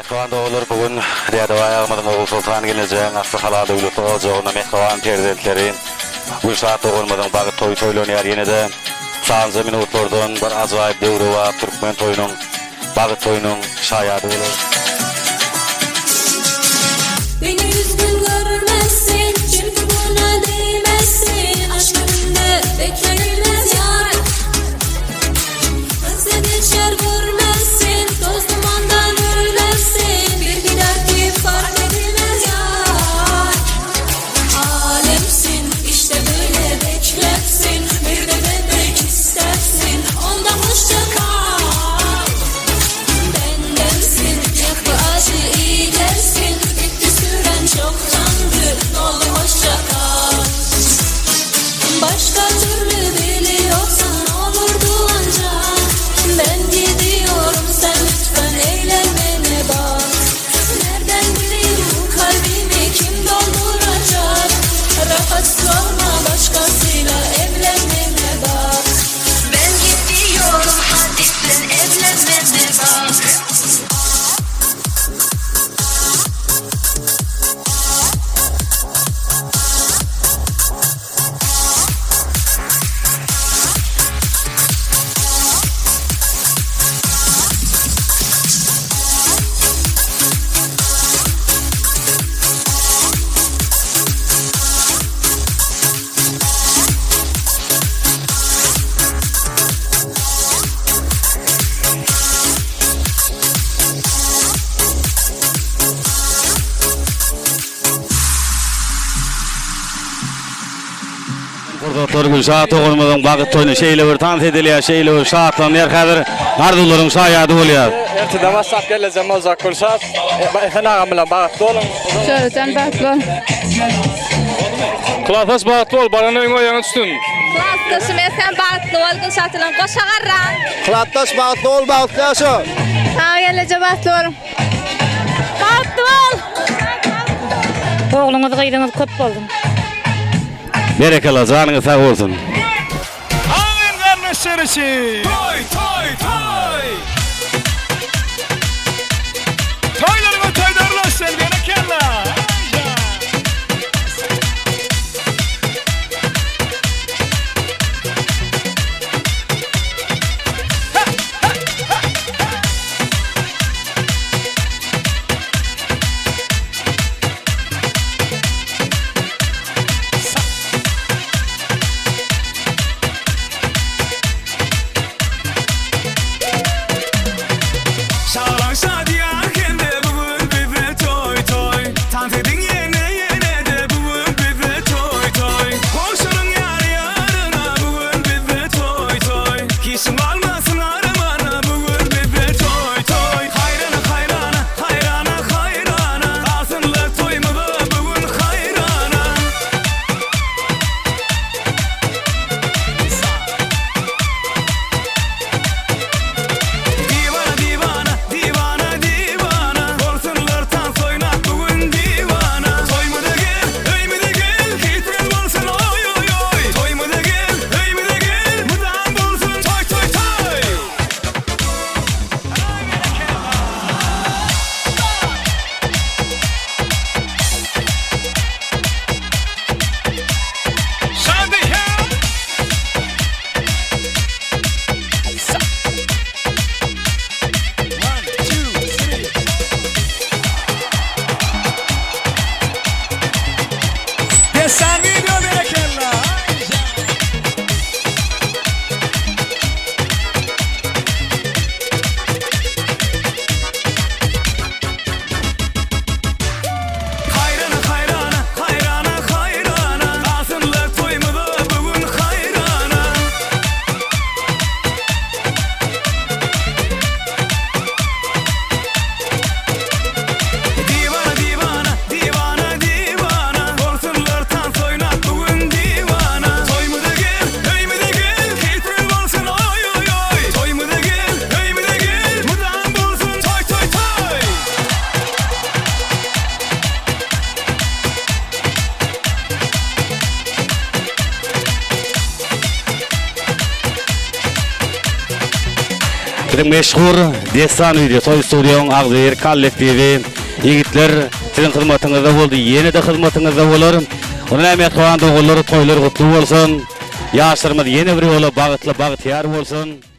Mehkavan doğulur bugün Riyadu ayağımızın Oğul Sultan geleceğin aslı halada ulutu olacağına Mehkavan prezidentlerin Gülşat Oğulmazın bağı toyunu yer yine de sağınızı minutlardan bir azayip devru var Türkmen toyunun bağı toyunun şayadı olur. Beni üzgün görmezsin, çünkü buna değmezsin. Aşk önünde beklenilmez yar. Hızla geçer görmezsin, toz dumandan ölmezsin. Bir gider ki fark edilmez yar. Alemsin, işte böyle beklersin. Bir de bebek istersin, ondan hoşça kal. Bendensin, yak bu acı iyi dersin. Bitti süren çoktandı, ne olur hoşça kal. Başka türlü biliyorsan olurdu ancak. Ben gidiyorum, sen lütfen eğlenmene bak. Nereden bileyim bu kalbimi kim dolduracak? Rahatsız olma, başkasıyla evlenmene bak. Ben gidiyorum, hadi sen evlenmene bak. Doktor Gülşat Oğulmazın bağı toyunu şeyle bir tanıt ediliyor, şeyle bir şahatlan yer kadir arduların şayadı oluyor. Erteden masraf geleceğim Ozak Gülşat. Efendim ağamla bağıtlı olun. Şöyle bağıtlı ol. Kulafas bağıtlı ol, bana neyine ayağın üstün. Klastasım sen bağıtlı ol Gülşat'la koşa garran. Klattas bağıtlı ol, bağıtlı yaşa. Ha gelece bağıtlı ol. Bağıtlı ol. Oğlunuz kıydınız köp oldum. Berekeli canınız sağ olsun. Amin kardeşlerisi. Toy toy toy. Toylarına toylarına sen berekella. Türkiýe'de meşhur Destan Video Toy Studiyo'nun Agzehir kollektivi yigitler sizin hyzmatyňyzda boldy, ýene de hyzmatyňyzda bolar. Onu hem ýakanda oğulları toylar gutly bolsun. Ýaşlarymyz ýene bir ýola bagytly bagtyar bolsun.